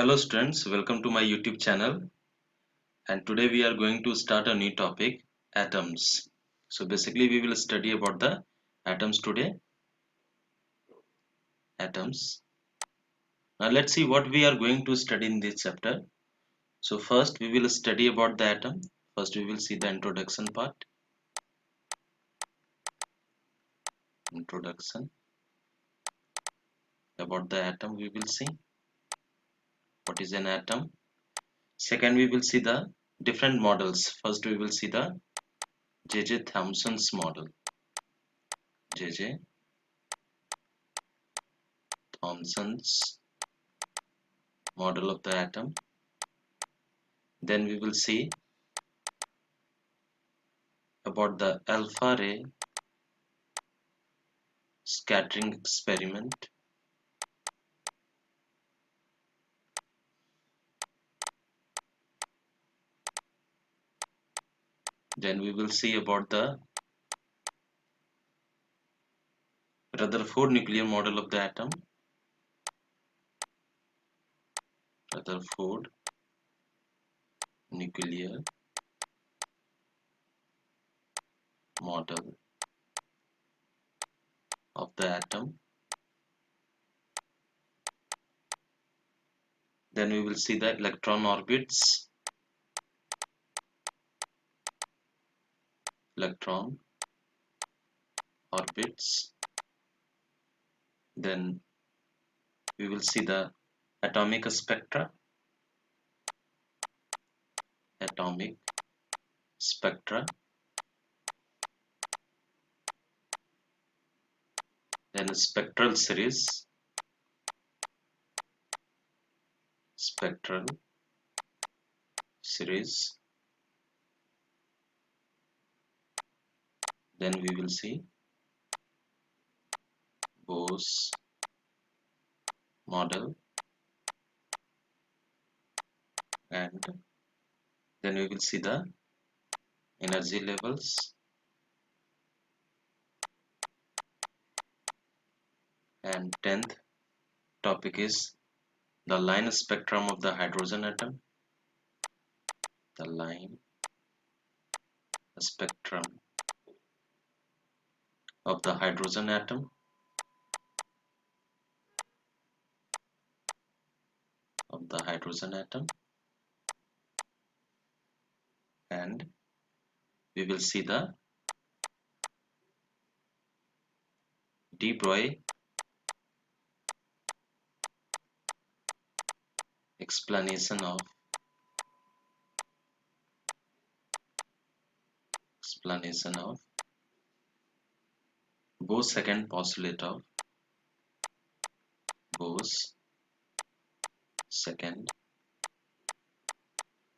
Hello students, welcome to my YouTube channel, and today we are going to start a new topic, atoms. So basically we will study about the atoms today, atoms. Now let's see what we are going to study in this chapter. So first we will study about the atom. First we will see the introduction part. Introduction about the atom we will see. What is an atom? Second we will see the different models. First we will see the J.J. Thomson's model. J.J. Thomson's model of the atom. Then we will see about the alpha ray scattering experiment. Then we will see about the Rutherford nuclear model of the atom. Rutherford nuclear model of the atom. Then we will see the electron orbits. Electron orbits. Then we will see the atomic spectra. Atomic spectra. Then a spectral series. Spectral series. Then we will see Bose model, and then we will see the energy levels, and 10th topic is the line spectrum of the hydrogen atom. The line spectrum of the hydrogen atom. Of the hydrogen atom. And we will see the de Broglie explanation of Bose second postulate of Bose second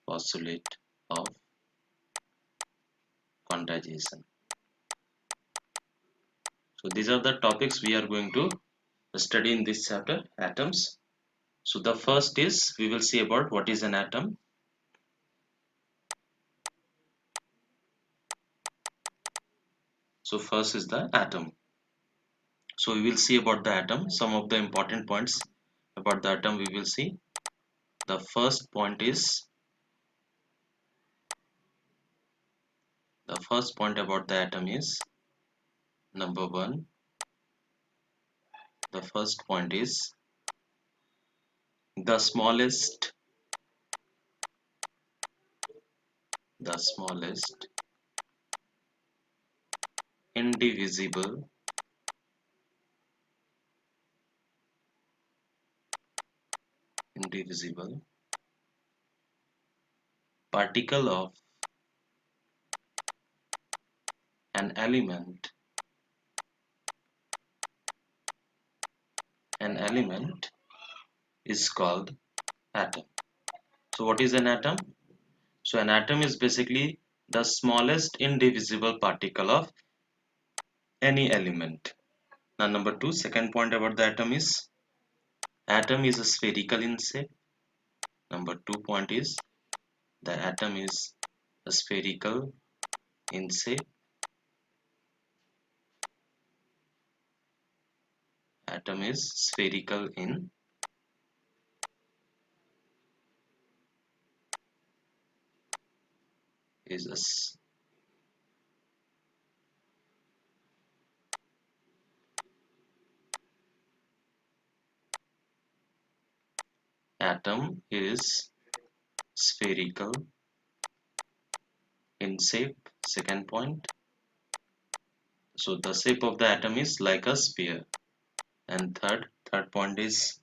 postulate of quantization. So these are the topics we are going to study in this chapter, atoms. So the first is we will see about what is an atom. So first is the atom. So we will see about the atom, some of the important points about the atom we will see. The first point about the atom is number one. The first point is the smallest indivisible particle of an element is called atom. So what is an atom? So an atom is basically the smallest indivisible particle of any element. Now number two, second point about the atom is spherical in shape. Number two point is the atom is spherical in shape. Atom is spherical in is atom is spherical in shape. Second point. So the shape of the atom is like a sphere. And third point is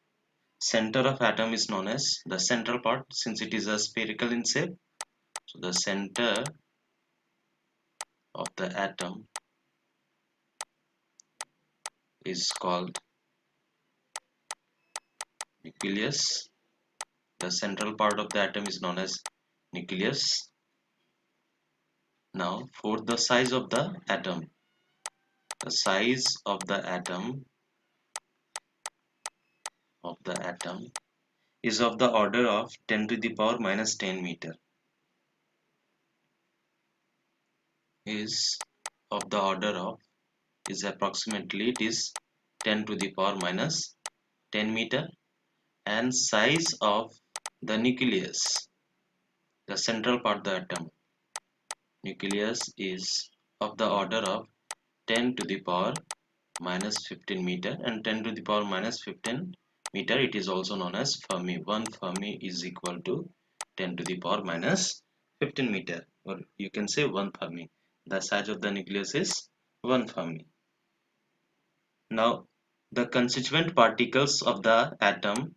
center of atom is known as the central part, since it is a spherical in shape. So the center of the atom is called nucleus. The central part of the atom is known as nucleus. Now for the size of the atom. The size of the atom is of the order of 10 to the power minus 10 meter. Is of the order of is approximately it is 10 to the power minus 10 meter, and size of the nucleus, the central part of the atom nucleus, is of the order of 10 to the power minus 15 meter, and 10 to the power minus 15 meter, it is also known as Fermi. 1 Fermi is equal to 10 to the power minus 15 meter, or you can say 1 Fermi. The size of the nucleus is 1 Fermi. Now the constituent particles of the atom,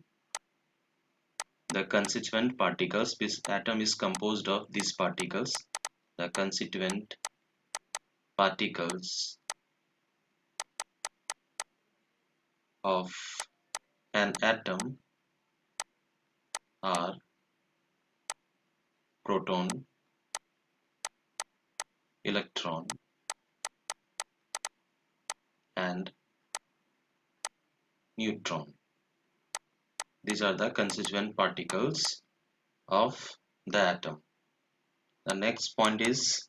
this atom is composed of these particles. The constituent particles of an atom are proton, electron, and neutron. These are the constituent particles of the atom. The next point is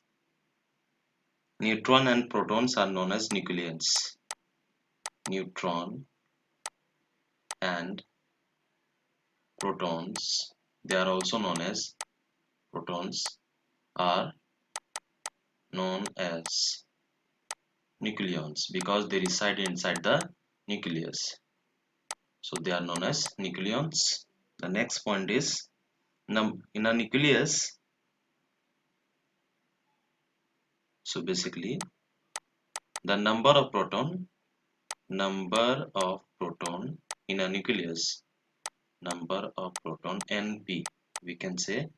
neutron and protons are known as nucleons. Neutron and protons, they are also known as protons, are known as nucleons because they reside inside the nucleus. So they are known as nucleons. The next point is in a nucleus. So basically the number of proton in a nucleus, number of proton NP, we can say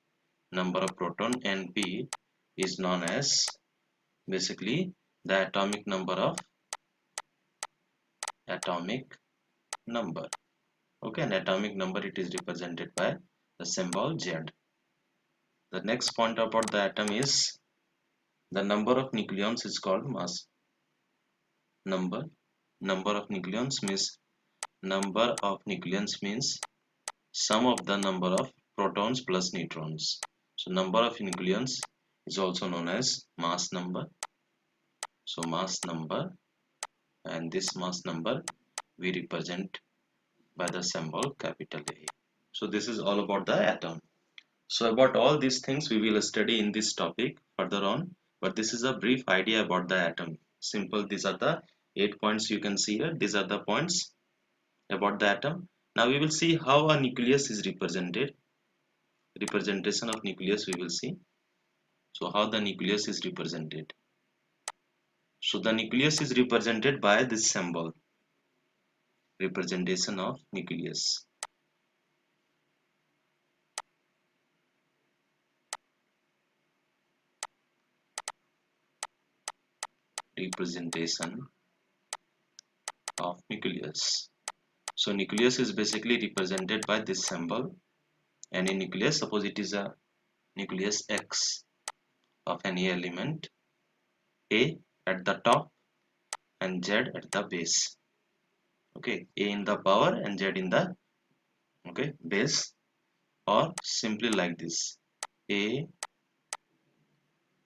number of proton NP is known as basically the atomic number. Okay, an atomic number, it is represented by the symbol Z. The next point about the atom is the number of nucleons is called mass number. Number of nucleons means sum of the number of protons plus neutrons. So number of nucleons is also known as mass number. So mass number, and this mass number we represent by the symbol capital A. So this is all about the atom. So about all these things we will study in this topic further on, but this is a brief idea about the atom. Simple, these are the 8 points you can see here. These are the points about the atom. Now we will see how a nucleus is represented. Representation of nucleus we will see. So how the nucleus is represented. So the nucleus is represented by this symbol. Representation of nucleus. Representation of nucleus. So nucleus is basically represented by this symbol, and in nucleus, suppose it is a nucleus X of any element, A at the top and Z at the base. Okay, A in the power and Z in the base, or simply like this, A,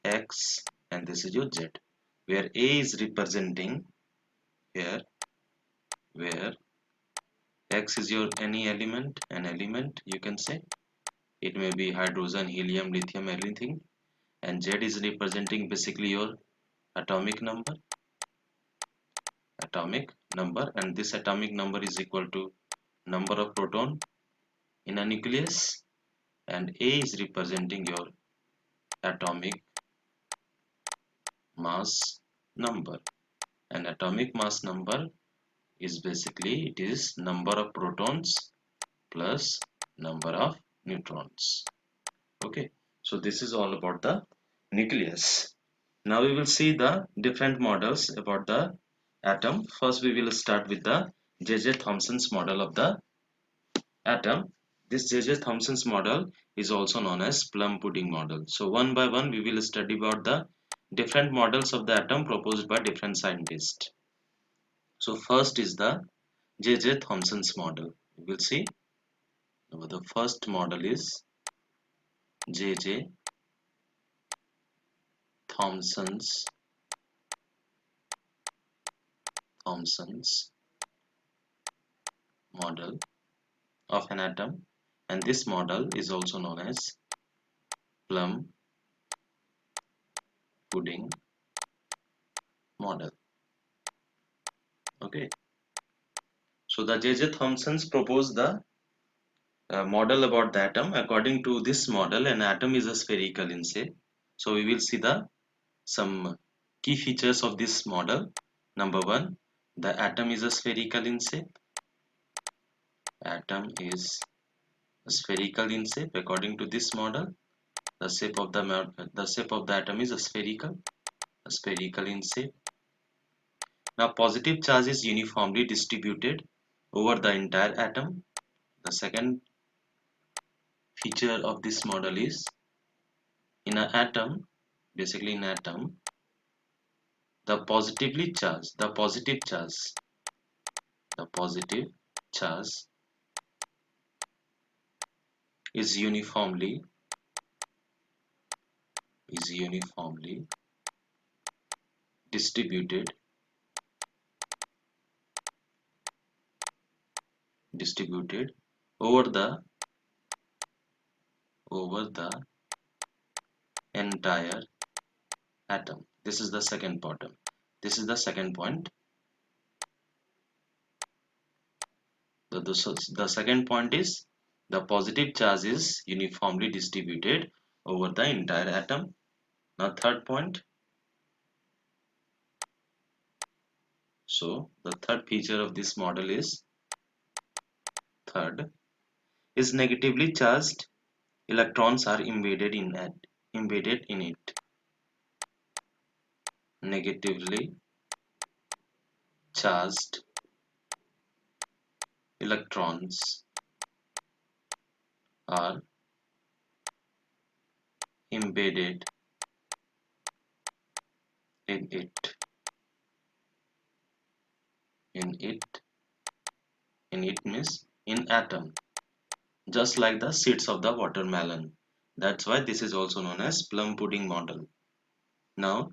X, and this is your Z, where A is representing here, where X is your any element, an element you can say. It may be hydrogen, helium, lithium, anything. and Z is representing basically your atomic number, and this atomic number is equal to number of proton in a nucleus, and A is representing your atomic mass number, and atomic mass number is basically it is number of protons plus number of neutrons. Okay, so this is all about the nucleus. Now we will see the different models about the atom. First we will start with the J.J. Thomson's model of the atom. This J.J. Thomson's model is also known as plum pudding model. So one by one we will study about the different models of the atom proposed by different scientists. So first is the J.J. Thomson's model. We will see. Now the first model is J.J. Thomson's model of an atom, and this model is also known as plum pudding model. Okay, so the J.J. Thomson's proposed the model about the atom. According to this model, an atom is a spherical in shape. So we will see the some key features of this model. Number one, the atom is a spherical in shape. Atom is spherical in shape. According to this model, the shape of the atom is a spherical in shape. Now positive charge is uniformly distributed over the entire atom. The second feature of this model is in an atom, basically in an atom, the positive charge is uniformly distributed over the entire atom. This is the second bottom. This is the second point. The second point is the positive charge is uniformly distributed over the entire atom. Now third point. So the third feature of this model is negatively charged electrons are embedded in it. Negatively charged electrons are embedded in it. In it means in atom, just like the seeds of the watermelon. That's why this is also known as plum pudding model. Now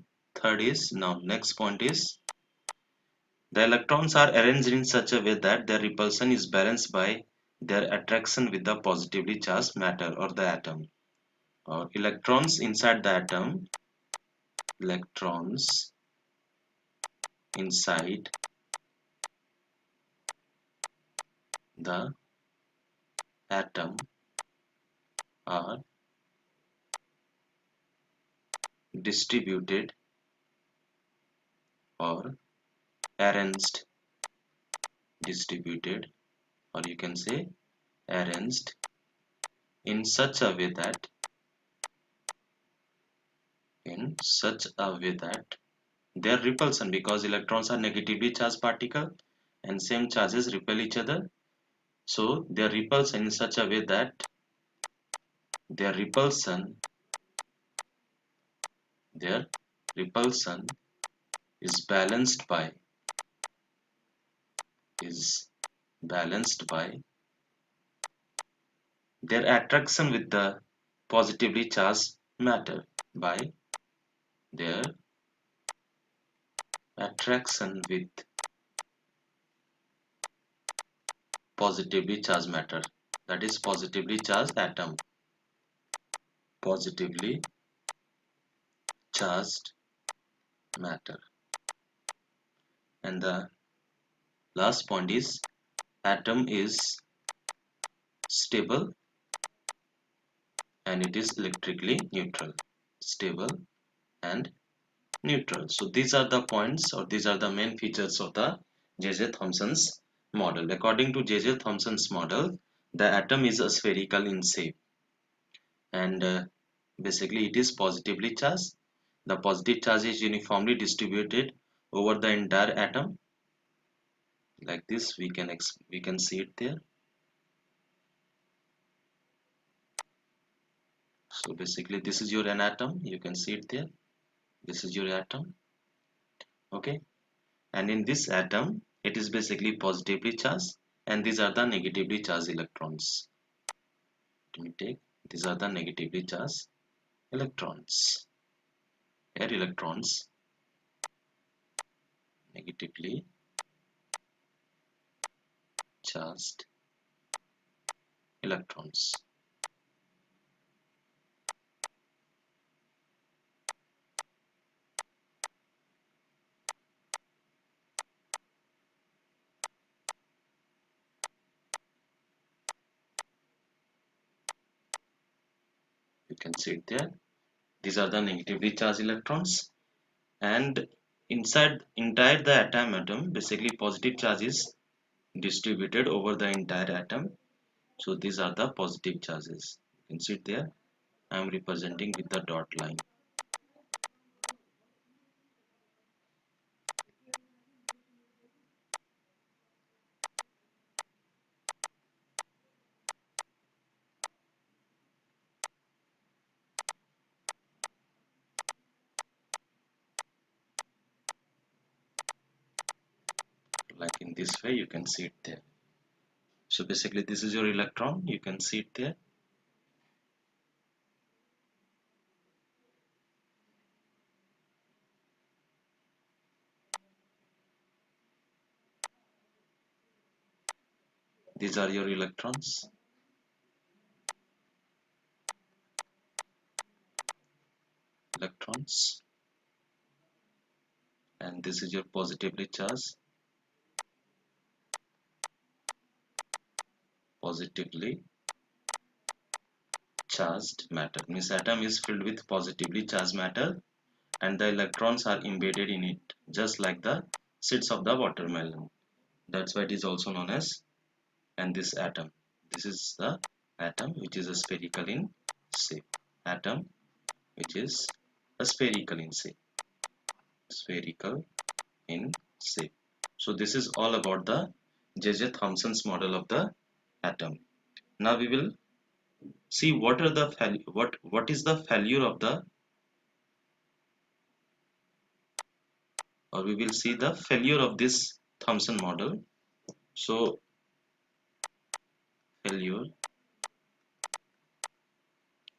next point is the electrons are arranged in such a way that their repulsion is balanced by their attraction with the positively charged matter or the atom. Or electrons inside the atom, electrons inside the atom are distributed or arranged, or you can say arranged in such a way that their repulsion, because electrons are negatively charged particle and same charges repel each other, so their repulsion in such a way that their repulsion is balanced by their attraction with the positively charged matter, by their attraction with positively charged matter, that is positively charged atom. Positively charged matter. And the last point is atom is stable and it is electrically neutral. Stable and neutral. So these are the points, or these are the main features of the J.J. Thomson's model. According to J.J. Thomson's model, the atom is spherical in shape, and basically it is positively charged. The positive charge is uniformly distributed over the entire atom. Like this, we can see it there. So basically, this is your an atom. You can see it there. This is your atom. Okay, and in this atom, it is basically positively charged, and these are the negatively charged electrons. Let me take, these are the negatively charged electrons. Here electrons, negatively charged electrons. You can see it there. These are the negatively charged electrons, and inside entire the atom, basically positive charge is distributed over the entire atom. So these are the positive charges. You can see it there. I am representing with the dot line. Like in this way, you can see it there. So basically, this is your electron. You can see it there. These are your electrons. Electrons. And this is your positively charged. Positively charged matter. Means atom is filled with positively charged matter, and the electrons are embedded in it, just like the seeds of the watermelon. That's why it is also known as, and this atom. This is the atom which is a spherical in shape. Atom which is a spherical in shape. Spherical in shape. So this is all about the J.J. Thomson's model of the atom. Now we will see what are the what is the failure of the, or we will see the failure of this Thomson model. So failure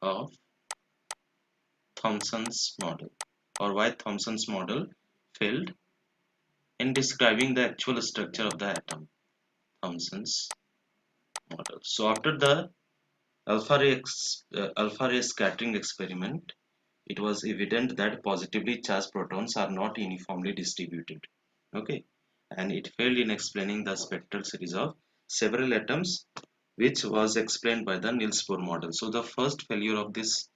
of Thomson's model, or why Thomson's model failed in describing the actual structure of the atom. Thomson's model. So after the alpha ray scattering experiment, it was evident that positively charged protons are not uniformly distributed. Okay, and it failed in explaining the spectral series of several atoms, which was explained by the Niels Bohr model. So the first failure of this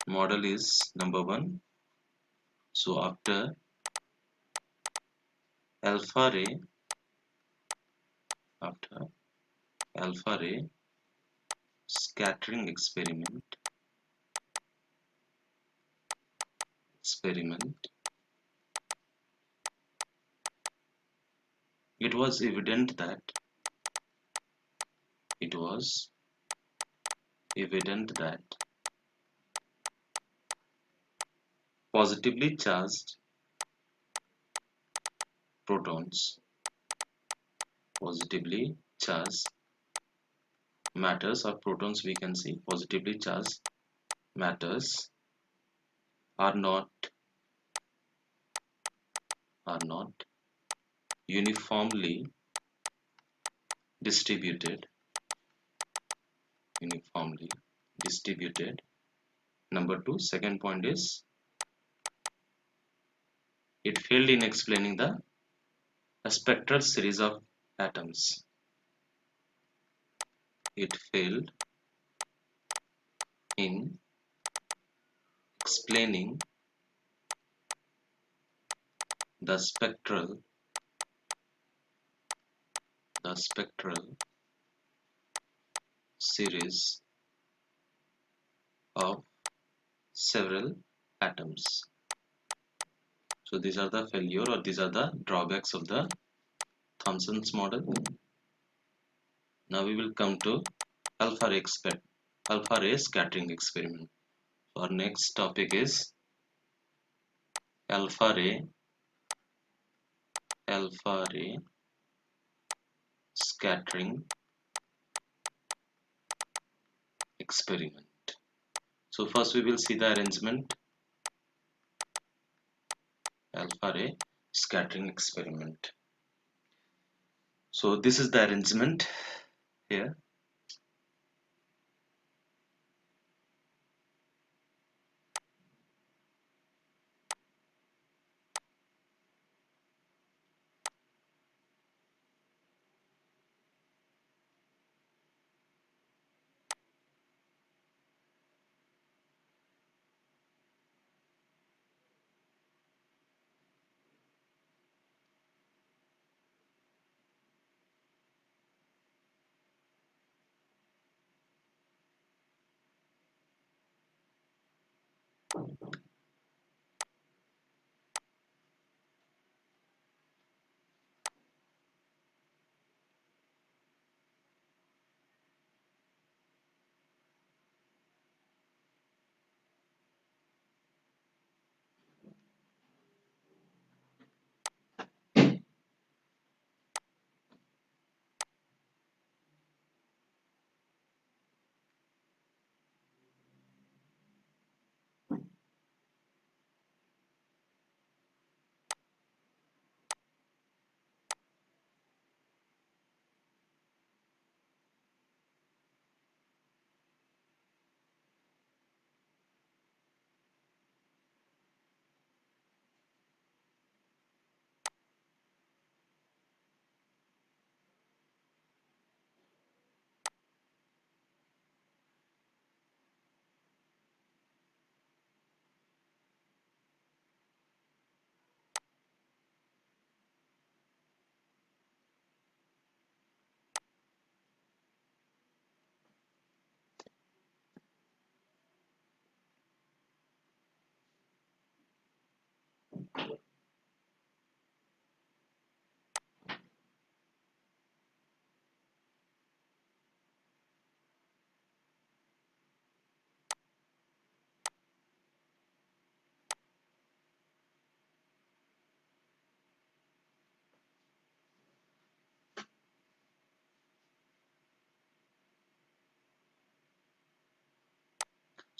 model is number one. So after alpha ray, after alpha ray scattering experiment, it was evident that it was evident that positively charged protons, positively charged matters, or protons, we can see positively charged matters are not uniformly distributed, uniformly distributed. Number two, second point is It failed in explaining a spectral series of atoms. It failed in explaining the spectral series of several atoms. So these are the failure, or these are the drawbacks of the Thomson's model. Now we will come to alpha ray scattering experiment. So our next topic is alpha ray scattering experiment. So first we will see the arrangement. Alpha ray scattering experiment. So this is the arrangement here.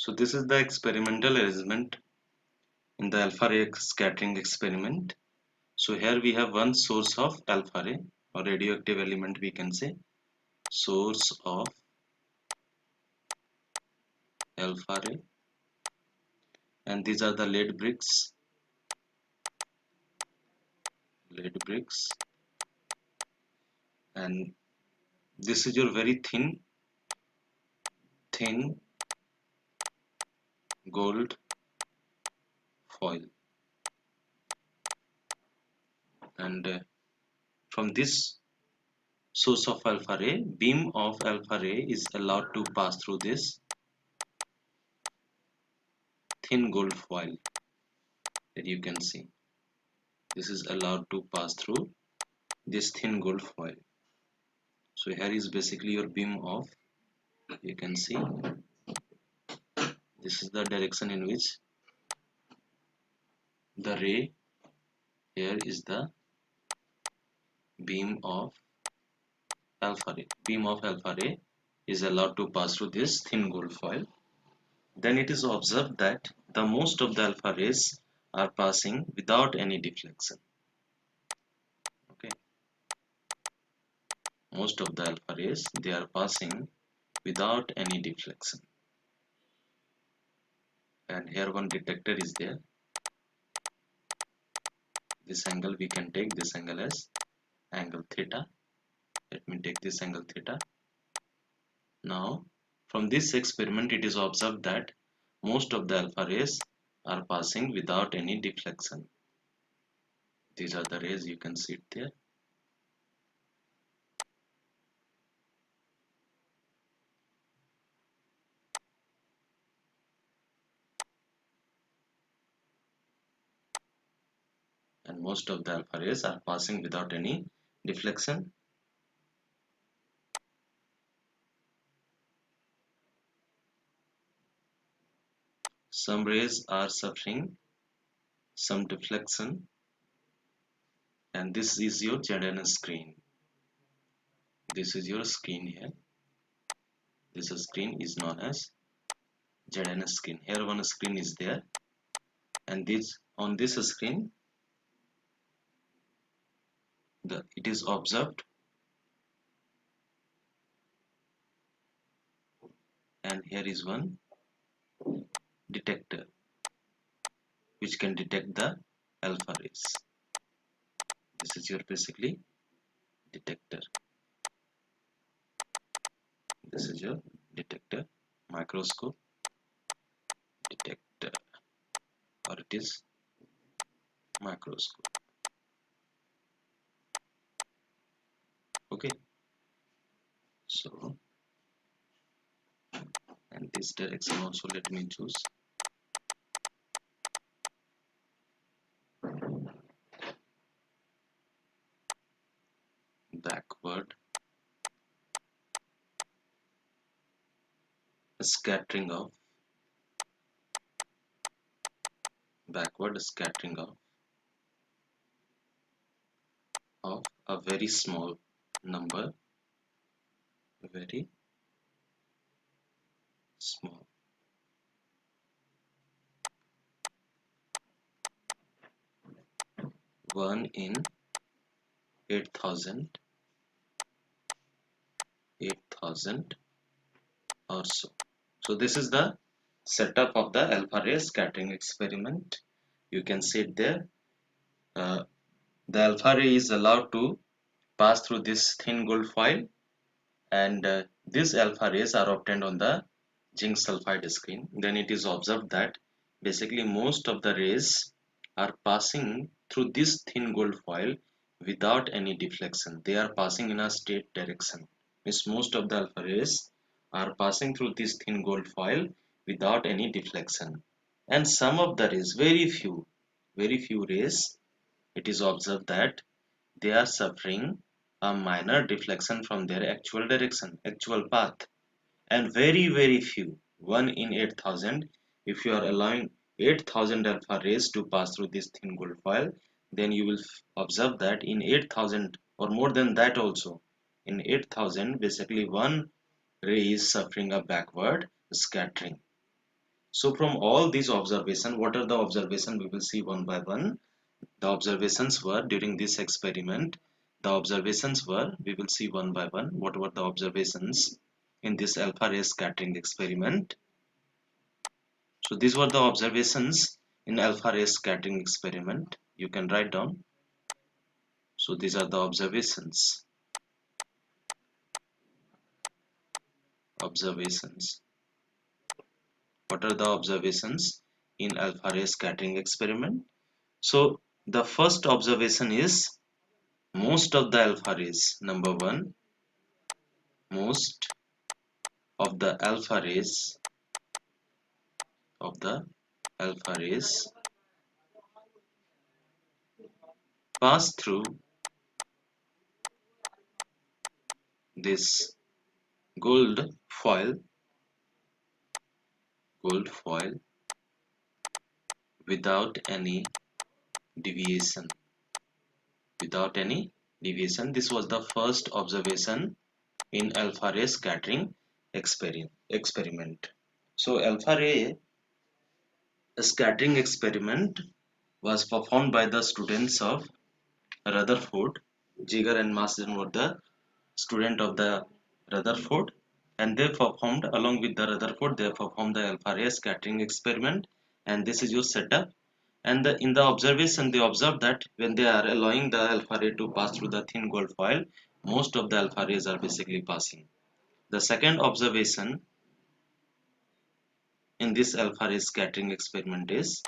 So this is the experimental arrangement in the alpha ray scattering experiment. So here we have one source of alpha ray, or radioactive element we can say, source of alpha ray, and these are the lead bricks, and this is your very thin gold foil, and from this source of alpha ray, beam of alpha ray is allowed to pass through this thin gold foil that you can see. This is allowed to pass through this thin gold foil. So here is basically your beam of, you can see, this is the direction in which the ray, here is the beam of alpha ray. Beam of alpha ray is allowed to pass through this thin gold foil. Then it is observed that the most of the alpha rays are passing without any deflection. Okay, most of the alpha rays, they are passing without any deflection. And here one detector is there. This angle we can take this angle as angle theta. Let me take this angle theta. Now from this experiment it is observed that most of the alpha rays are passing without any deflection. These are the rays, you can see it there. And most of the alpha rays are passing without any deflection. Some rays are suffering some deflection, and this is your ZN screen. This is your screen here. This screen is known as ZN screen. Here one screen is there, and this on this screen it is observed, and here is one detector which can detect the alpha rays. This is your basically detector. This is your detector, microscope detector, or it is microscope. Okay, so and this direction also let me choose. Backward scattering of a very small number, very small, 1 in 8,000 or so. So this is the setup of the alpha ray scattering experiment. You can see it there. The alpha ray is allowed to pass through this thin gold foil, and these alpha rays are obtained on the zinc sulfide screen. Then it is observed that basically most of the rays are passing through this thin gold foil without any deflection. They are passing in a straight direction. Means most of the alpha rays are passing through this thin gold foil without any deflection. And some of the rays, very few rays, it is observed that they are suffering a minor deflection from their actual direction, actual path, and very few, 1 in 8,000. If you are allowing 8,000 alpha rays to pass through this thin gold foil, then you will observe that in 8,000 or more than that also, in 8,000 basically one ray is suffering a backward scattering. So from all these observations, what are the observations, we will see one by one. The observations were during this experiment, we will see one by one what were the observations in this alpha ray scattering experiment. So these were the observations in alpha ray scattering experiment. You can write down. So these are the observations. What are the observations in alpha ray scattering experiment? So the first observation is most of the alpha rays. Number one, most of the alpha rays pass through this gold foil without any deviation. This was the first observation in alpha ray scattering experiment. So alpha ray scattering experiment was performed by the students of Rutherford. Jigar and Marsden were the student of the Rutherford, and they performed along with the Rutherford, they performed the alpha ray scattering experiment, and this is your setup. And in the observation, they observe that when they are allowing the alpha ray to pass through the thin gold foil, most of the alpha rays are basically passing. The second observation in this alpha ray scattering experiment is,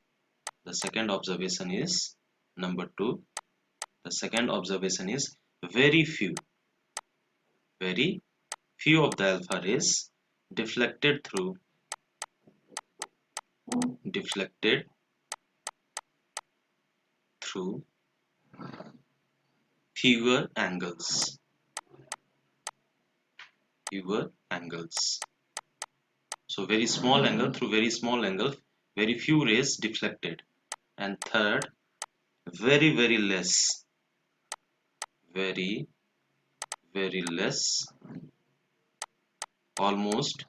the second observation is number 2. The second observation is very few of the alpha rays deflected deflected through fewer angles. So very small angle, through very small angle, very few rays deflected. And third, very less, very less, almost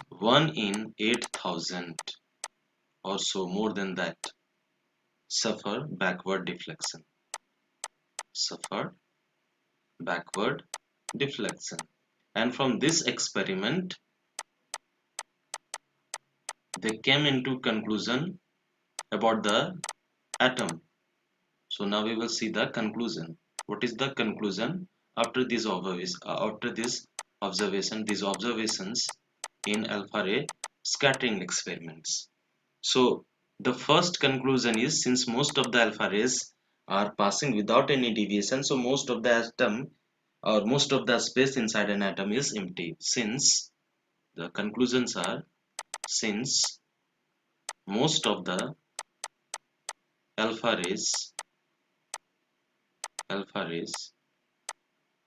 1 in 8,000 or so, more than that, suffer backward deflection. Suffer backward deflection. And from this experiment, they came into conclusion about the atom. So now we will see the conclusion. What is the conclusion after this observation, these observations in alpha ray scattering experiments? So the first conclusion is, since most of the alpha rays are passing without any deviation, so most of the atom or most of the space inside an atom is empty. Since the conclusions are, since most of the alpha rays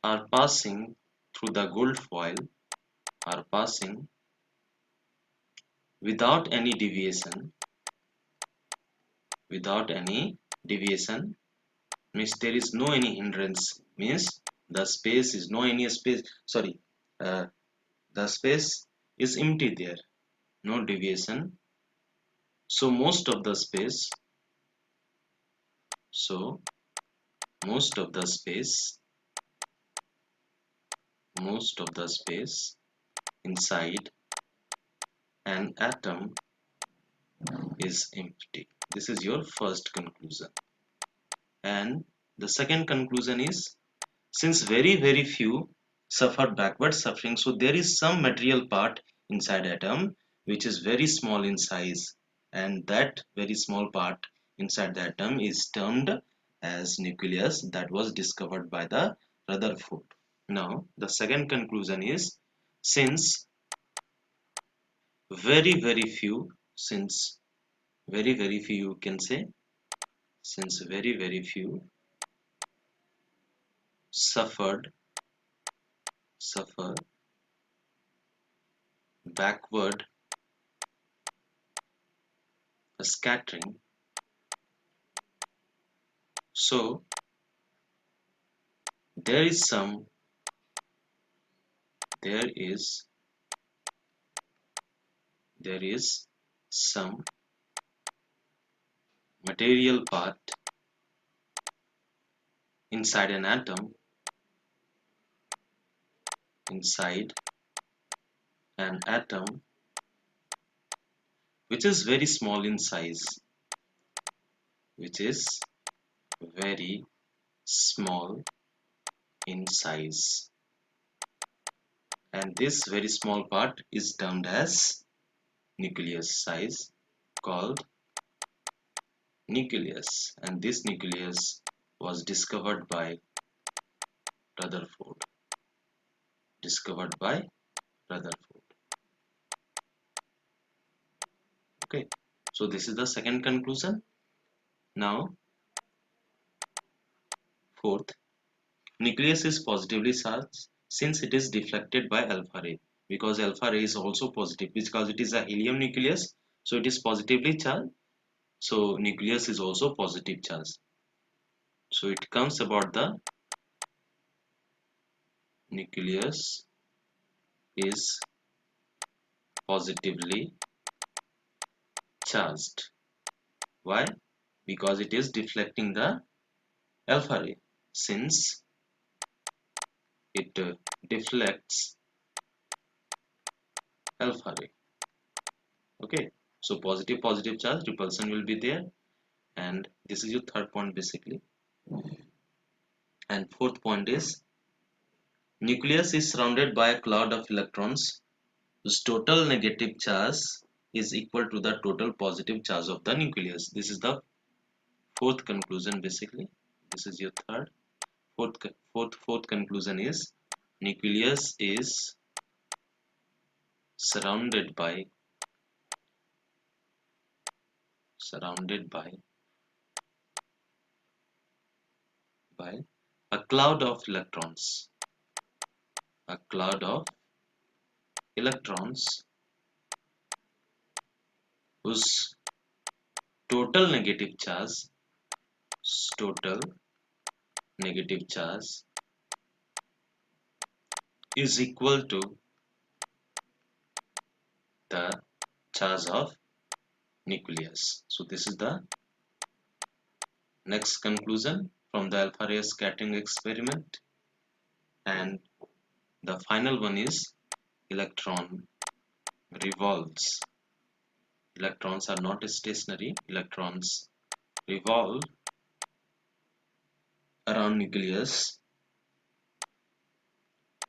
are passing through the gold foil, are passing without any deviation, means there is no any hindrance, means the space is no any space, sorry, uh, the space is empty there, no deviation. So most of the space, so most of the space inside an atom is empty. This is your first conclusion. And the second conclusion is, since very few suffer backward suffering, so there is some material part inside atom which is very small in size, and that very small part inside the atom is termed as nucleus, that was discovered by the Rutherford. Now the second conclusion is, since very few, since very few, you can say, since very few suffer backward scattering, so there is some material part inside an atom, which is very small in size, very small in size, and this very small part is termed as nucleus size, called nucleus, and this nucleus was discovered by Rutherford. Okay, so this is the second conclusion. Now fourth, nucleus is positively charged since it is deflected by alpha ray, because alpha ray is also positive, because it is a helium nucleus, so it is positively charged, so nucleus is also positive charge. So it comes about the nucleus is positively charged. Why? Because it is deflecting the alpha ray. Since it deflects alpha ray. Okay, so positive charge repulsion will be there, and this is your third point basically. And fourth point is nucleus is surrounded by a cloud of electrons whose total negative charge is equal to the total positive charge of the nucleus. This is the fourth conclusion basically. This is your third. Fourth conclusion is nucleus is surrounded by by a cloud of electrons, a cloud of electrons whose total negative charge total negative charge is equal to the charge of nucleus. So this is the next conclusion from the alpha ray scattering experiment, and the final one is electron revolves. Electrons are not stationary. Electrons revolve around nucleus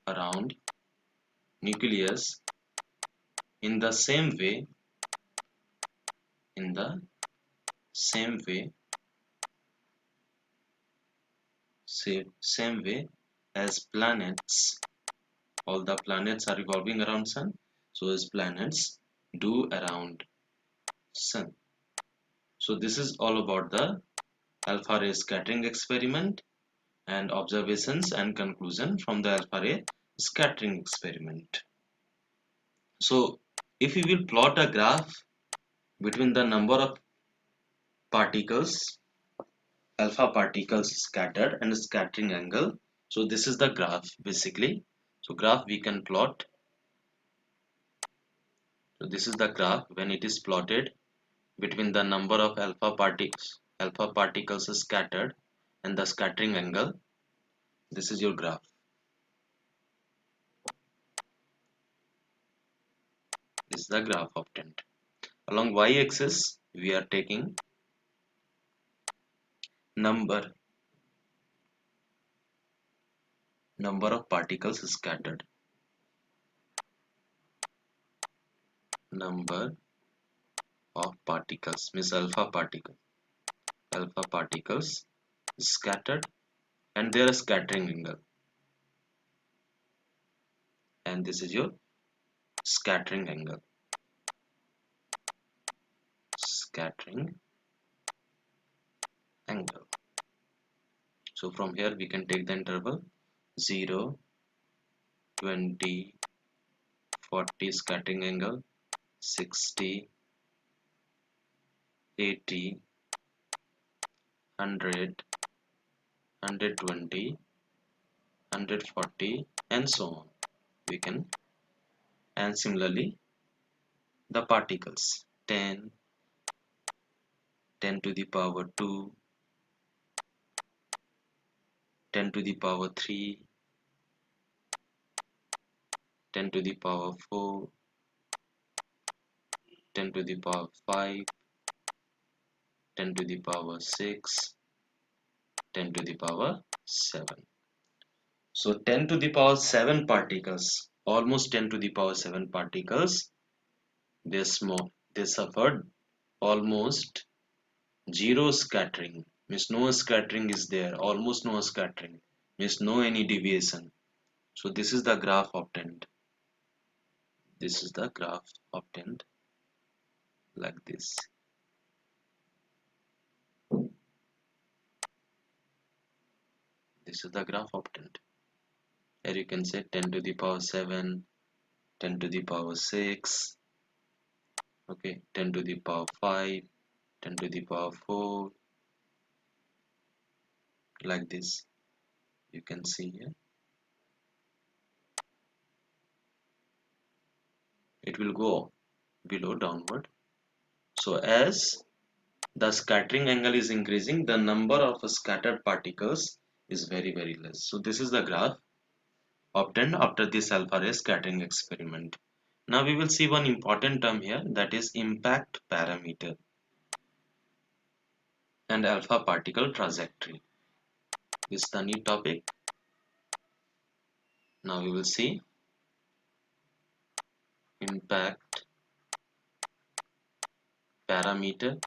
around nucleus in the same way in the same way same way as planets. All the planets are revolving around sun, so as planets do around sun. So this is all about the alpha ray scattering experiment and observations and conclusion from the alpha ray scattering experiment. So if we will plot a graph between the number of particles, alpha particles scattered and scattering angle, so this is the graph basically. So graph we can plot. So this is the graph when it is plotted between the number of alpha particles scattered and the scattering angle. This is your graph. This is the graph obtained. Along y-axis we are taking number of particles scattered, number of particles means alpha particles scattered and their scattering angle, and this is your scattering angle. So from here we can take the interval 0, 20, 40 scattering angle, 60, 80, 100, 120, 140 and so on. We can, and similarly the particles 10, 10 to the power 2, 10 to the power 3, 10 to the power 4, 10 to the power 5, 10 to the power 6, 10 to the power 7. So 10 to the power 7 particles, almost 10 to the power 7 particles, they suffered almost zero scattering, means no scattering is there, almost no scattering, means no any deviation. So this is the graph obtained. This is the graph obtained like this. This is the graph obtained. Here you can say 10 to the power 7, 10 to the power 6, okay, 10 to the power 5, 10 to the power 4, like this. You can see here. It will go below downward. So as the scattering angle is increasing, the number of scattered particles is very less. So this is the graph obtained after this alpha ray scattering experiment. Now we will see one important term here, that is impact parameter. and alpha particle trajectory. This is the new topic. Now we will see impact parameter,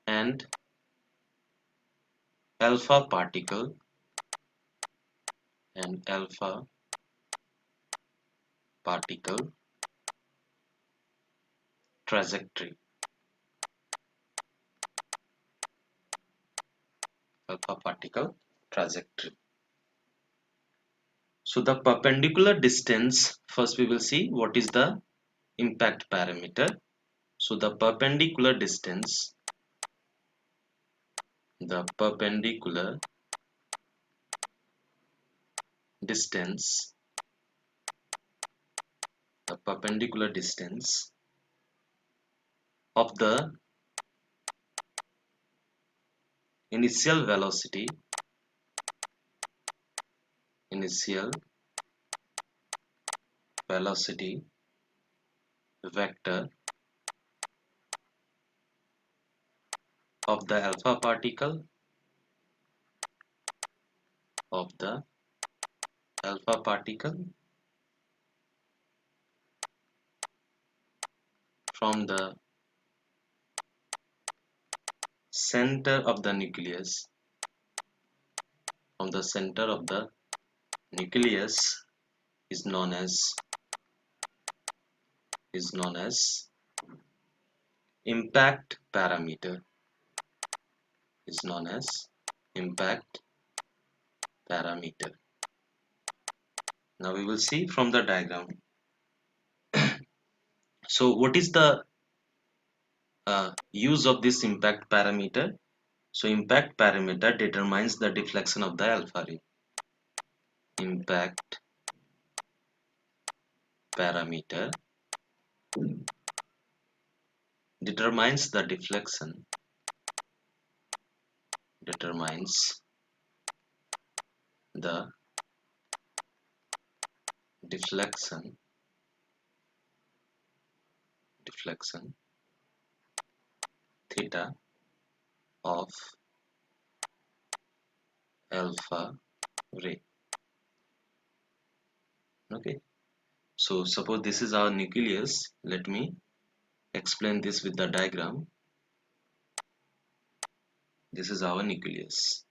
and alpha particle trajectory. Alpha particle trajectory. So the perpendicular distance, first we will see what is the impact parameter. So the perpendicular distance, the perpendicular distance, the perpendicular distance of the initial velocity, vector of the alpha particle from the center of the nucleus, is known as impact parameter, is known as impact parameter. Now we will see from the diagram. So what is the use of this impact parameter? So impact parameter determines the deflection of the alpha ray. Impact parameter determines the deflection, deflection theta of alpha ray. Okay, so suppose this is our nucleus. Let me explain this with the diagram. This is our nucleus.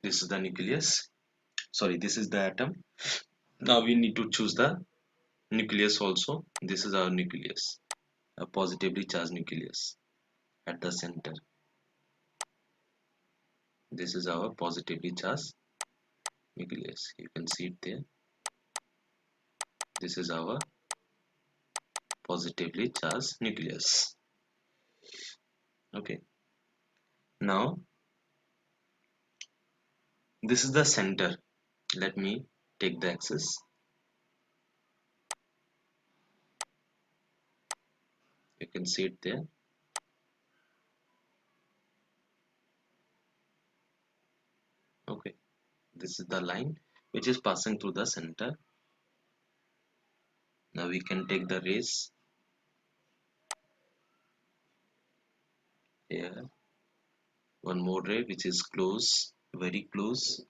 This is the nucleus. Sorry, this is the atom. Now we need to choose the nucleus also. This is our nucleus, a positively charged nucleus at the center. This is our positively charged nucleus. You can see it there. This is our positively charged nucleus. Okay. Now this is the center. Let me take the axis. You can see it there. Okay, this is the line which is passing through the center. Now we can take the rays here. One more ray which is close, very close.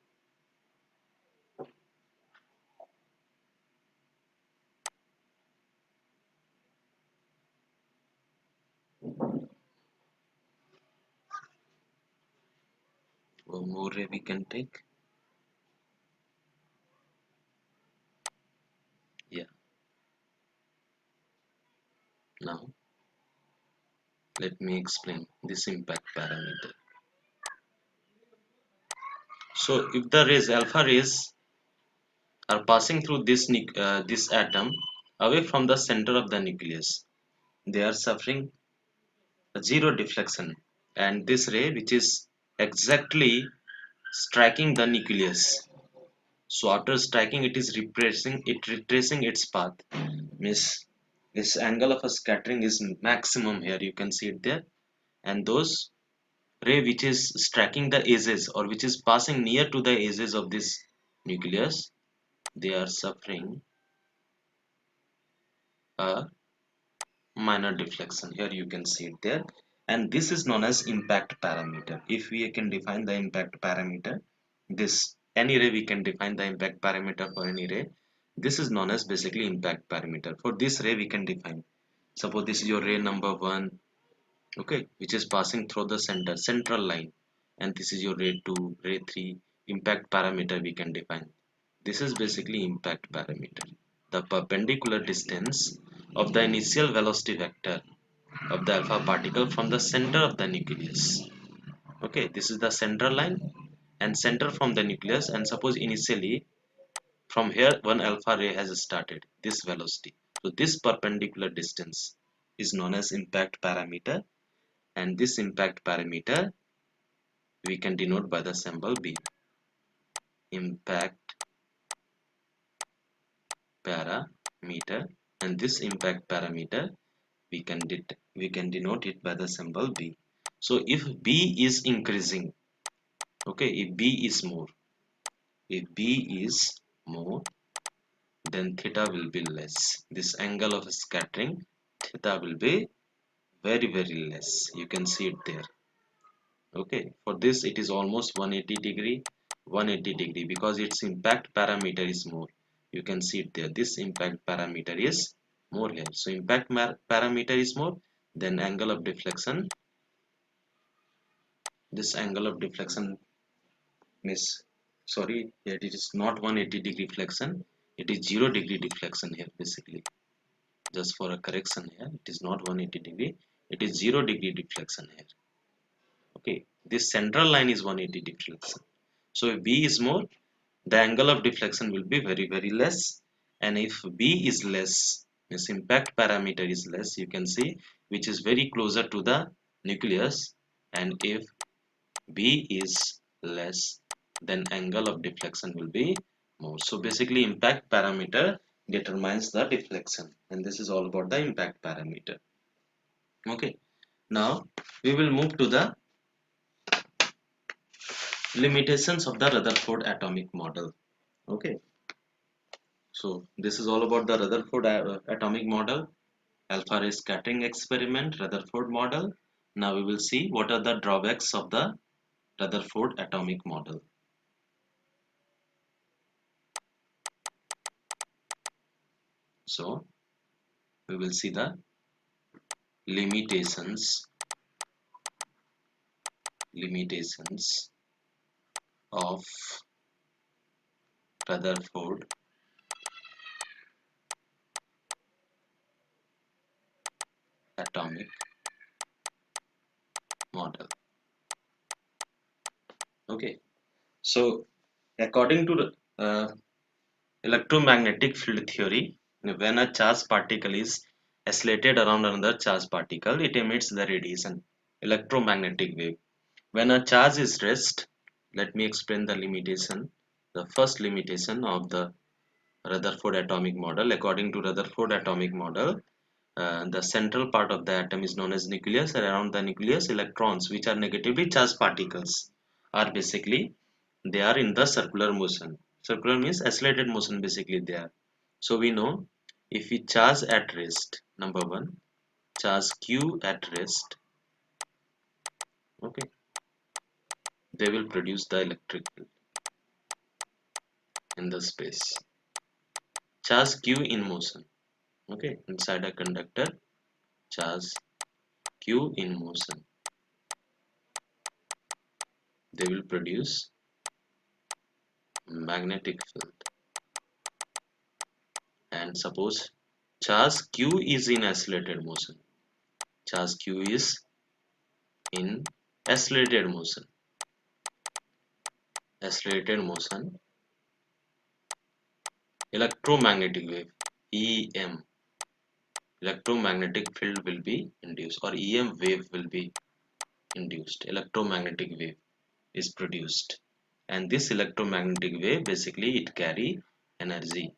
One more ray we can take. Yeah. Now let me explain this impact parameter. So if the rays, alpha rays, are passing through this atom away from the center of the nucleus, they are suffering a zero deflection, and this ray which is exactly striking the nucleus, so after striking it is retracing its path, means this angle of a scattering is maximum here. You can see it there, and those ray which is striking the edges or which is passing near to the edges of this nucleus, they are suffering a minor deflection. Here you can see it there, and this is known as impact parameter. If we can define the impact parameter, this any ray we can define the impact parameter for any ray. This is known as basically impact parameter. For this ray we can define, suppose this is your ray number 1, okay, which is passing through the central line, and this is your ray 2, ray 3. Impact parameter we can define, this is basically impact parameter, the perpendicular distance of the initial velocity vector of the alpha particle from the center of the nucleus. Okay, this is the central line and center from the nucleus, and suppose initially from here one alpha ray has started this velocity, so this perpendicular distance is known as impact parameter, and this impact parameter we can denote by the symbol B. Impact parameter, and this impact parameter we can denote it by the symbol B. So if B is increasing, okay, if B is more, if B is more, then theta will be less. This angle of scattering, theta will be very less. You can see it there. Okay, for this it is almost 180 degree because its impact parameter is more. You can see it there, this impact parameter is more here. So impact parameter is more, then angle of deflection, this angle of deflection is, sorry, here it is not 180 degree flexion, it is 0 degree deflection here basically. Just for a correction here, it is not 180 degree, it is 0 degree deflection here. Okay, this central line is 180 deflection. So if B is more, the angle of deflection will be very less, and if B is less, means impact parameter is less, you can see, which is very closer to the nucleus, and if B is less, then angle of deflection will be more. So basically impact parameter determines the deflection, and this is all about the impact parameter. Okay, now we will move to the limitations of the Rutherford atomic model. Okay, so this is all about the Rutherford atomic model, alpha ray scattering experiment, Rutherford model. Now we will see what are the drawbacks of the Rutherford atomic model. So we will see the limitations of Rutherford atomic model. Okay, so according to the electromagnetic field theory, when a charged particle is accelerated around another charged particle, it emits the radiation, electromagnetic wave. When a charge is rest, let me explain the limitation. The first limitation of the Rutherford atomic model. According to Rutherford atomic model, the central part of the atom is known as nucleus, and around the nucleus, electrons, which are negatively charged particles, are basically, they are in the circular motion. Circular means accelerated motion basically they are. So we know if we charge at rest, number one, charge Q at rest, okay, they will produce the electric field in the space. Charge Q in motion, okay, inside a conductor, charge Q in motion, they will produce magnetic field. And suppose charge Q is in accelerated motion, charge Q is in accelerated motion, electromagnetic wave, EM, electromagnetic field will be induced, or EM wave will be induced, electromagnetic wave is produced, and this electromagnetic wave basically it carry energy.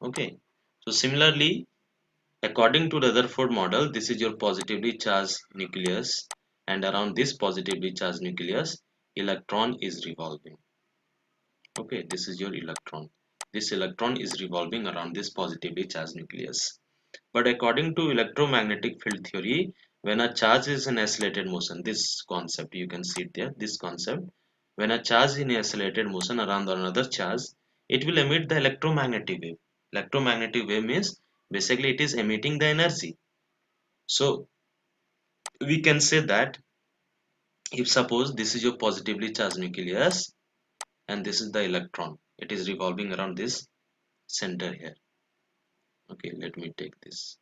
Okay, so similarly, according to Rutherford model, this is your positively charged nucleus, and around this positively charged nucleus, electron is revolving. Okay, this is your electron. This electron is revolving around this positively charged nucleus. But according to electromagnetic field theory, when a charge is in accelerated motion, this concept you can see it there, this concept, when a charge is in accelerated motion around another charge, it will emit the electromagnetic wave. Electromagnetic wave means basically it is emitting the energy. So we can say that if suppose this is your positively charged nucleus and this is the electron, it is revolving around this center here. Okay, let me take this.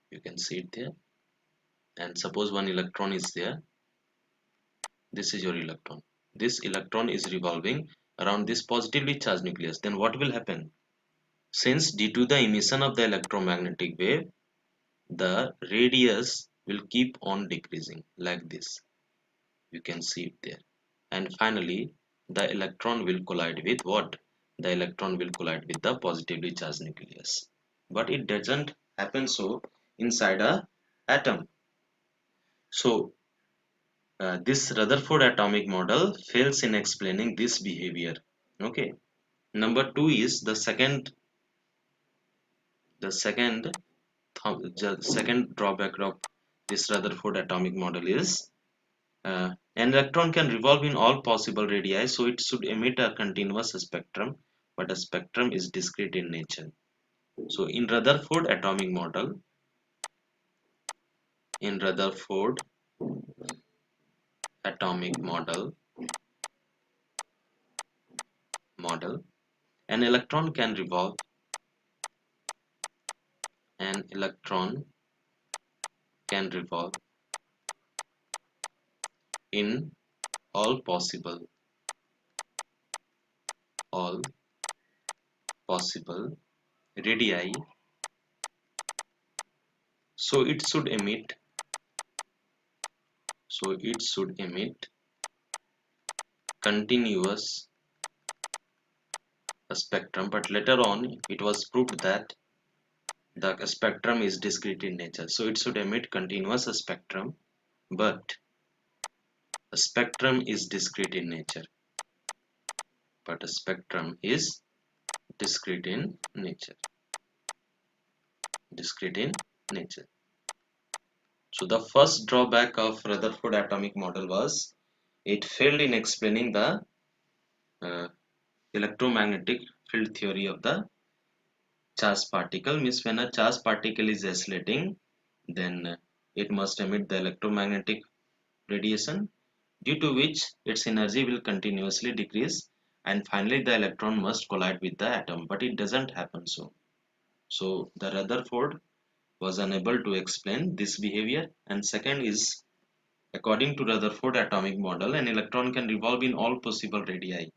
You can see it there. And suppose one electron is there. This is your electron. This electron is revolving around this positively charged nucleus. Then what will happen? Since due to the emission of the electromagnetic wave, the radius will keep on decreasing like this. You can see it there. And finally, the electron will collide with what? The electron will collide with the positively charged nucleus. But it doesn't happen so inside a atom. So this Rutherford atomic model fails in explaining this behavior. Okay. Number two is the second drawback of this Rutherford atomic model is an electron can revolve in all possible radii, so it should emit a continuous spectrum, but a spectrum is discrete in nature. So in Rutherford atomic model, an electron can revolve an electron can revolve in all all possible radii, so it should emit continuous spectrum, but later on it was proved that the spectrum is discrete in nature, so it should emit continuous spectrum, but a spectrum is discrete in nature, but a spectrum is discrete in nature discrete in nature. So the first drawback of Rutherford atomic model was it failed in explaining the uh, electromagnetic field theory of the charged particle. Means when a charged particle is oscillating, then it must emit the electromagnetic radiation, due to which its energy will continuously decrease, and finally the electron must collide with the atom, but it doesn't happen so the Rutherford was unable to explain this behavior. And second is, according to Rutherford atomic model, an electron can revolve in all possible radii.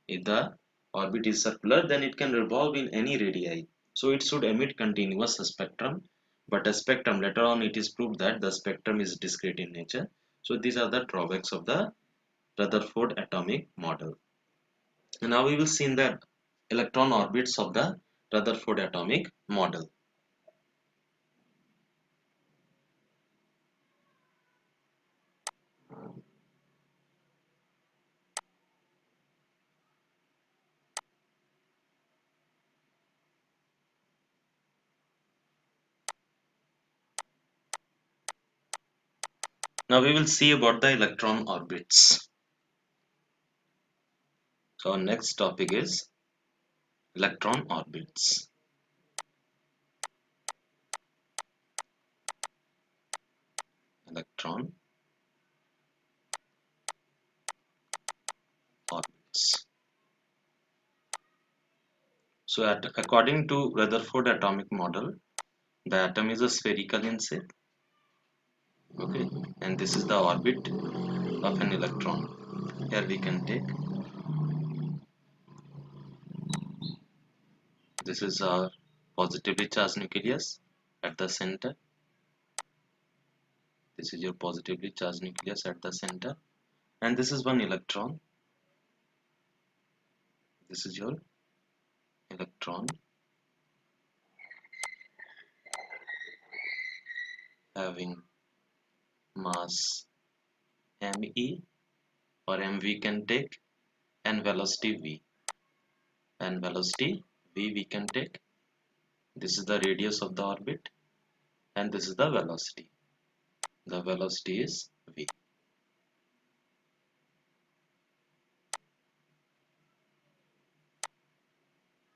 If the orbit is circular, then it can revolve in any radii. So it should emit continuous spectrum. But a spectrum, later on it is proved that the spectrum is discrete in nature. So these are the drawbacks of the Rutherford atomic model. And now we will see in the electron orbits of the Rutherford atomic model. Now we will see about the electron orbits. So our next topic is electron orbits. Electron orbits. So according to Rutherford atomic model, the atom is a spherical in shape. Okay, and this is the orbit of an electron. Here we can take, this is our positively charged nucleus at the center. This is your positively charged nucleus at the center, and this is one electron. This is your electron having mass me, or m we can take, and velocity v. and velocity v we can take. This is the radius of the orbit and this is the velocity. The velocity is v.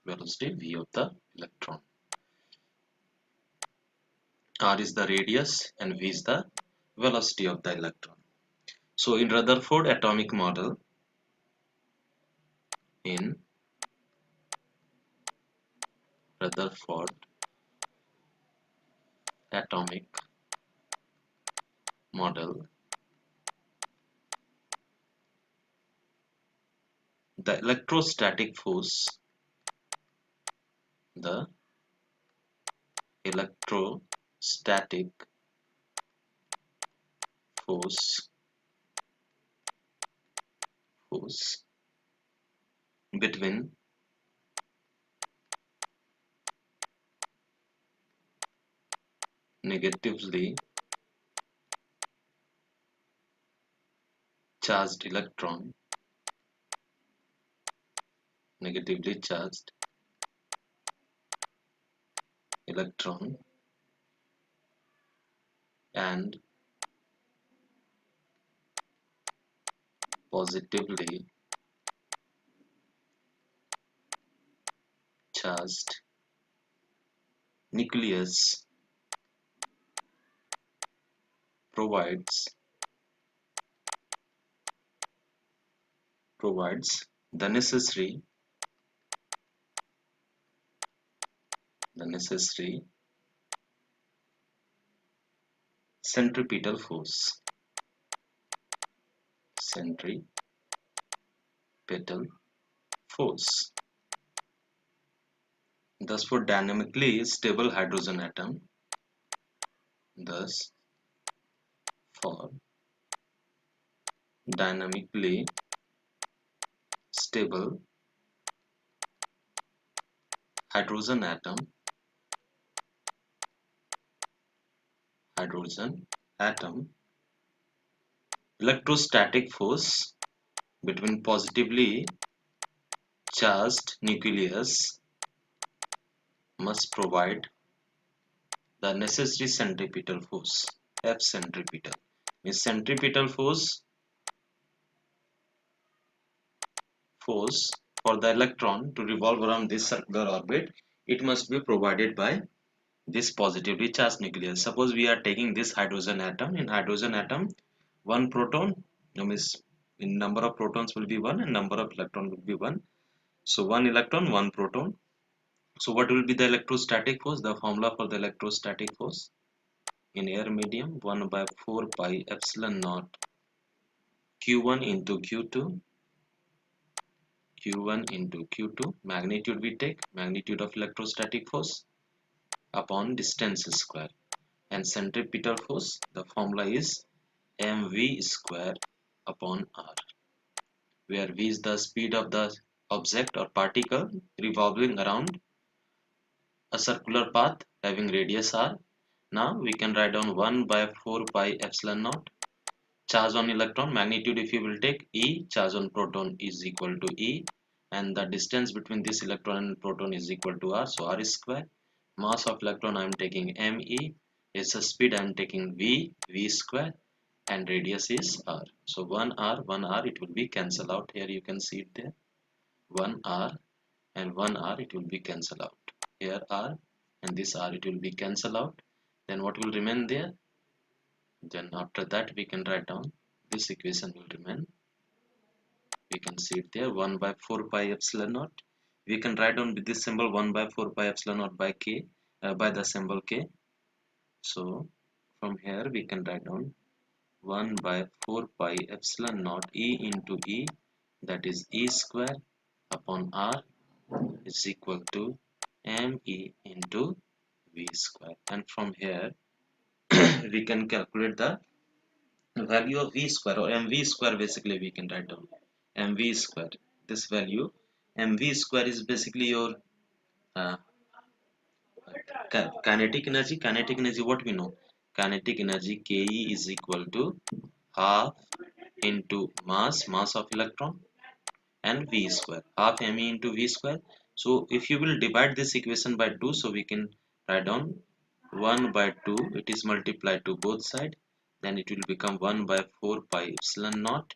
Velocity v of the electron. R is the radius and v is the velocity of the electron. So in Rutherford atomic model, in Rutherford atomic model, the electrostatic force, the electrostatic force between negatively charged electron, negatively charged electron and positively charged nucleus provides the necessary centripetal force. Centripetal force. Thus, for dynamically stable hydrogen atom, thus for dynamically stable hydrogen atom, electrostatic force between positively charged nucleus must provide the necessary centripetal force, F centripetal. Means centripetal force for the electron to revolve around this circular orbit, it must be provided by this positively charged nucleus. Suppose we are taking this hydrogen atom. In hydrogen atom, one proton, means in number of protons will be 1 and number of electron will be 1. So 1 electron, 1 proton. So what will be the electrostatic force? The formula for the electrostatic force in air medium, 1 by 4 pi epsilon naught Q1 into Q1 into Q2. Magnitude we take, magnitude of electrostatic force upon distance square. And centripetal force, the formula is mv square upon r, where v is the speed of the object or particle revolving around a circular path having radius r. Now we can write down 1 by 4 pi epsilon naught. Charge on electron, magnitude if you will take E, charge on proton is equal to E, and the distance between this electron and proton is equal to r, so r is square. Mass of electron I am taking me, is the speed I am taking v square, and radius is r. So 1r, it will be cancelled out. Here you can see it there. 1r and 1r, it will be cancelled out. Here r and this r, it will be cancelled out. Then what will remain there? Then after that we can write down this equation will remain. We can see it there, 1 by 4 pi epsilon naught. We can write down with this symbol 1 by 4 pi epsilon naught by k, by the symbol k. So from here we can write down 1 by 4 pi epsilon naught E into E, that is E square upon R, is equal to me into v square. And from here we can calculate the value of v square, or mv square. Basically we can write down mv square. This value mv square is basically your uh, kinetic energy. What we know, kinetic energy ke is equal to half into mass of electron and v square, half me into v square. So if you will divide this equation by 2, so we can write down 1 by 2, it is multiplied to both sides, then it will become 1 by 4 pi epsilon naught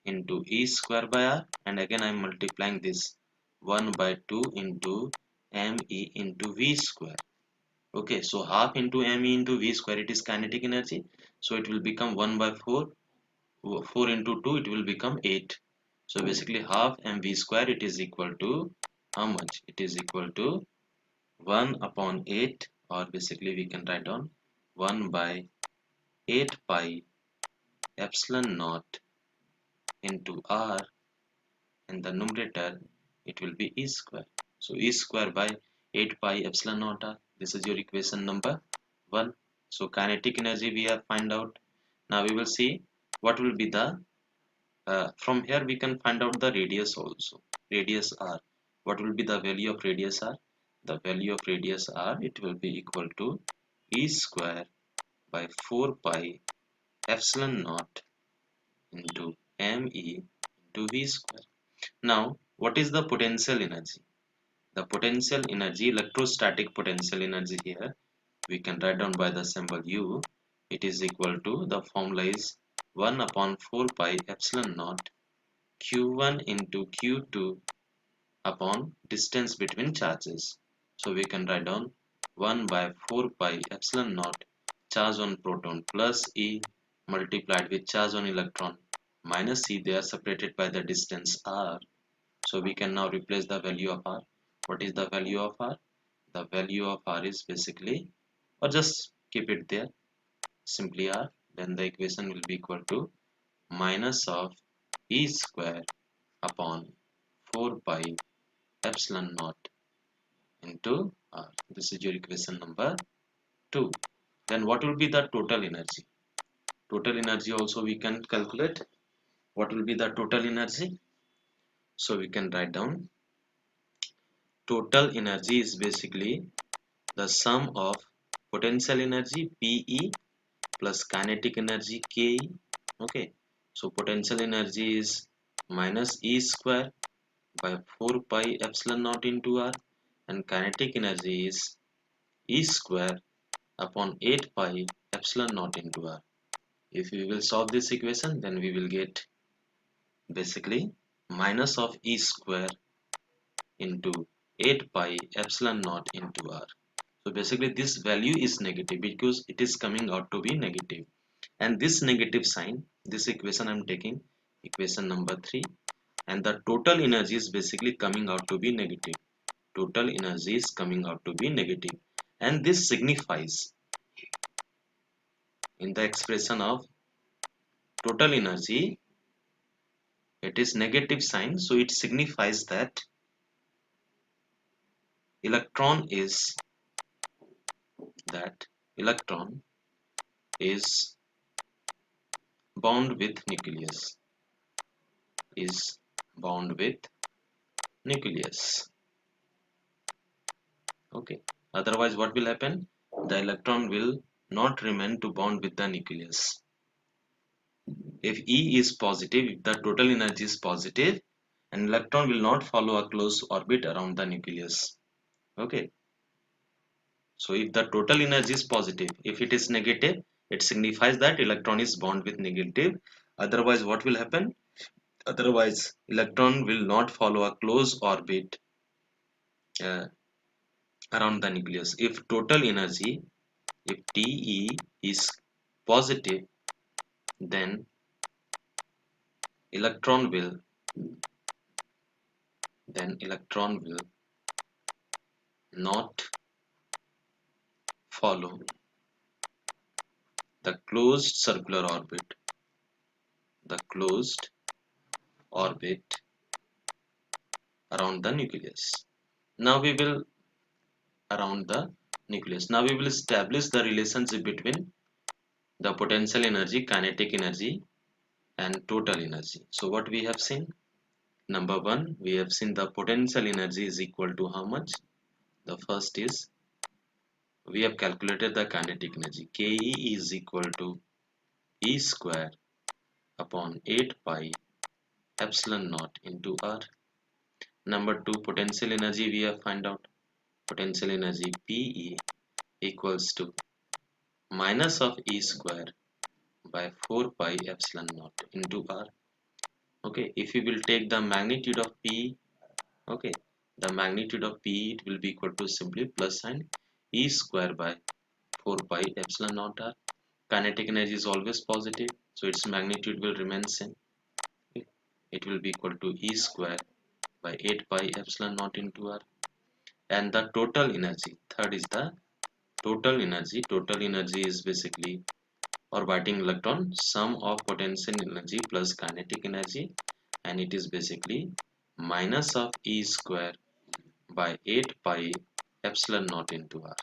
into e square by r, and again I am multiplying this 1 by 2 into me into v square. Okay, so half into me into v square, it is kinetic energy, so it will become 1 by 4, 4 into 2, it will become 8. So basically half mv square, it is equal to how much? It is equal to 1 upon 8, or basically we can write down 1 by 8 pi epsilon naught into r, and the numerator it will be e square. So e square by 8 pi epsilon naught r. This is your equation number 1. So kinetic energy we have find out. Now we will see what will be the from here we can find out the radius also. Radius r. What will be the value of radius r? The value of radius r, it will be equal to e square by 4 pi epsilon naught into me into v square. Now, what is the potential energy? The potential energy, electrostatic potential energy here, we can write down by the symbol U. It is equal to, the formula is 1 upon 4 pi epsilon naught Q1 into Q2 upon distance between charges. So we can write down 1 by 4 pi epsilon naught charge on proton plus E multiplied with charge on electron minus E, they are separated by the distance R. So we can now replace the value of R. What is the value of R? The value of R is basically, or just keep it there, simply R, then the equation will be equal to minus of E square upon 4 pi epsilon naught into R. This is your equation number 2. Then what will be the total energy? Total energy also we can calculate. What will be the total energy? So we can write down total energy is basically the sum of potential energy PE plus kinetic energy KE. Okay, so potential energy is minus E square by 4 pi epsilon naught into R, and kinetic energy is E square upon 8 pi epsilon naught into R. If we will solve this equation, then we will get basically minus of E square into 8 pi epsilon naught into R. So basically this value is negative because it is coming out to be negative. And this negative sign, this equation I am taking, equation number 3, and the total energy is basically coming out to be negative. Total energy is coming out to be negative. And this signifies in the expression of total energy, it is negative sign, so it signifies that electron is that electron is bound with nucleus, is bound with nucleus. Okay, otherwise what will happen? The electron will not remain to bond with the nucleus. If E is positive, if the total energy is positive, an electron will not follow a close orbit around the nucleus. Okay, so if the total energy is positive, if it is negative, it signifies that electron is bound with negative. Otherwise what will happen? Otherwise electron will not follow a close orbit uh, around the nucleus. If total energy, if TE is positive, then electron will not follow the closed circular orbit, the closed orbit around the nucleus. Now we will around the nucleus. Now we will establish the relationship between the potential energy, kinetic energy, and total energy. So what we have seen? Number one, we have seen the potential energy is equal to how much? The first is we have calculated the kinetic energy. Ke is equal to E square upon 8 pi epsilon naught into R. Number 2, potential energy we have find out. Potential energy PE equals to minus of E square by 4 pi epsilon naught into R. Okay, if you will take the magnitude of P, okay, the magnitude of P, it will be equal to simply plus sign E square by 4 pi epsilon naught R. Kinetic energy is always positive, so its magnitude will remain same. Okay. It will be equal to E square by 8 pi epsilon naught into R. And the total energy, third is the total energy. Total energy is basically orbiting electron sum of potential energy plus kinetic energy, and it is basically minus of E square by 8 pi epsilon naught into R.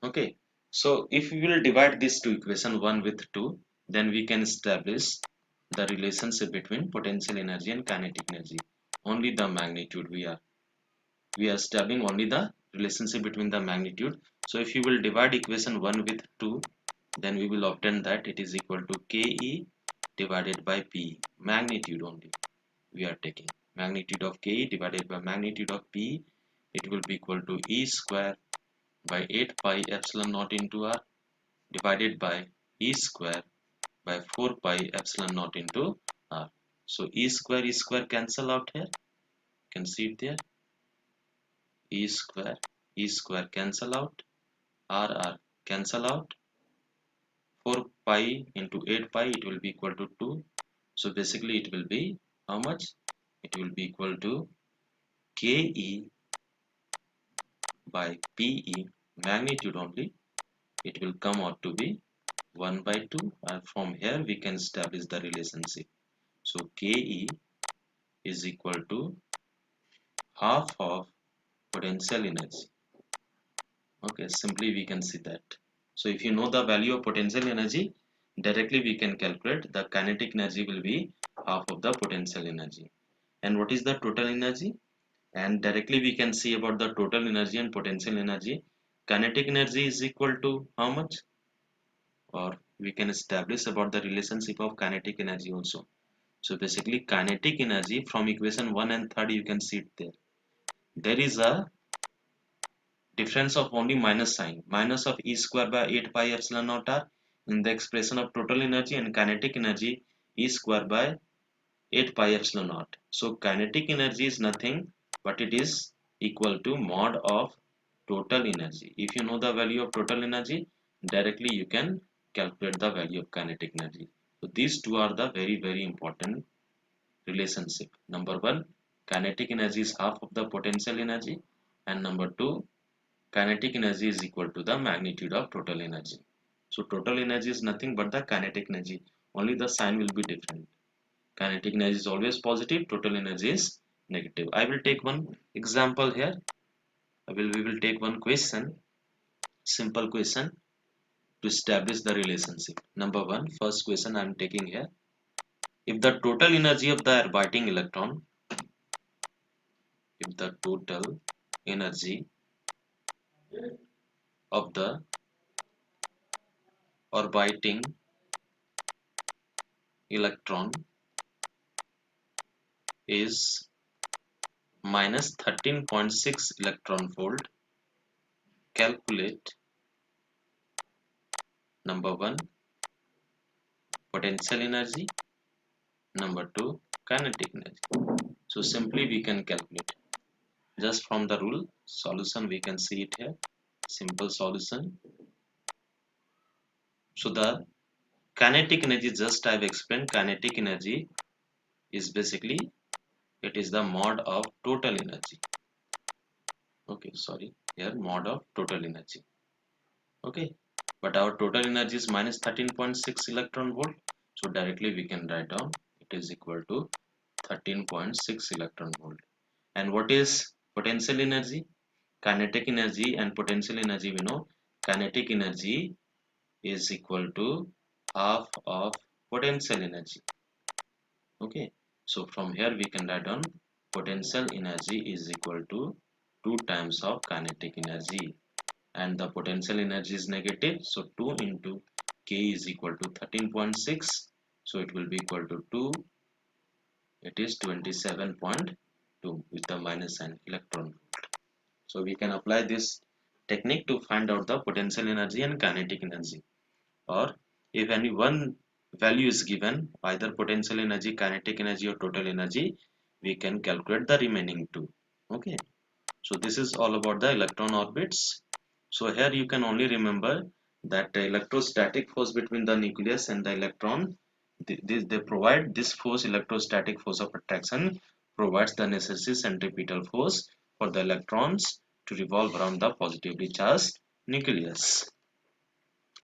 Okay, so if we will divide this to equation 1 with 2, then we can establish the relationship between potential energy and kinetic energy. Only the magnitude we are establishing only the relationship between the magnitude. So if you will divide equation 1 with 2, then we will obtain that it is equal to Ke divided by P, magnitude only we are taking. Magnitude of Ke divided by magnitude of P, it will be equal to E square by 8 pi epsilon naught into R divided by E square by 4 pi epsilon naught into R. So E square cancel out here. You can see it there. E square cancel out. R cancel out. 4 pi into 8 pi, it will be equal to 2. So basically it will be how much? It will be equal to Ke by Pe, magnitude only. It will come out to be 1 by 2, and from here we can establish the relationship. So Ke is equal to half of potential energy. Okay, simply we can see that. So if you know the value of potential energy, directly we can calculate the kinetic energy will be half of the potential energy. And what is the total energy? And directly we can see about the total energy and potential energy. Kinetic energy is equal to how much? Or we can establish about the relationship of kinetic energy also. So basically kinetic energy from equation 1 and 3 you can see it there. There is a difference of only minus sign, minus of E square by 8 pi epsilon naught R in the expression of total energy, and kinetic energy E square by 8 pi epsilon naught. So kinetic energy is nothing but it is equal to mod of total energy. If you know the value of total energy, directly you can calculate the value of kinetic energy. So these two are the very important relationship. Number one, kinetic energy is half of the potential energy, and number two, kinetic energy is equal to the magnitude of total energy. So total energy is nothing but the kinetic energy, only the sign will be different. Kinetic energy is always positive, total energy is negative. I will take one example here. We will take one question, simple question to establish the relationship. Number one, first question I am taking here. If the total energy of the orbiting electron, if the total energy of the orbiting electron is minus 13.6 electron volt, calculate number 1 potential energy, number 2 kinetic energy. So simply we can calculate just from the rule solution. We can see it here, simple solution. So the kinetic energy, just I've explained, kinetic energy is basically it is the mod of total energy. Okay, sorry, here mod of total energy. Okay, but our total energy is minus 13.6 electron volt, so directly we can write down it is equal to 13.6 electron volt. And what is potential energy? Kinetic energy and potential energy, we know kinetic energy is equal to half of potential energy. Okay, so from here we can write down potential energy is equal to 2 times of kinetic energy, and the potential energy is negative, so 2 into K is equal to 13.6, so it will be equal to 2 It is 27.2 with the minus sign, electron volt. So we can apply this technique to find out the potential energy and kinetic energy. Or if any one value is given, either potential energy, kinetic energy, or total energy, we can calculate the remaining two. Okay. So this is all about the electron orbits. So here you can only remember that the electrostatic force between the nucleus and the electron, they provide this force, electrostatic force of attraction provides the necessary centripetal force for the electrons to revolve around the positively charged nucleus.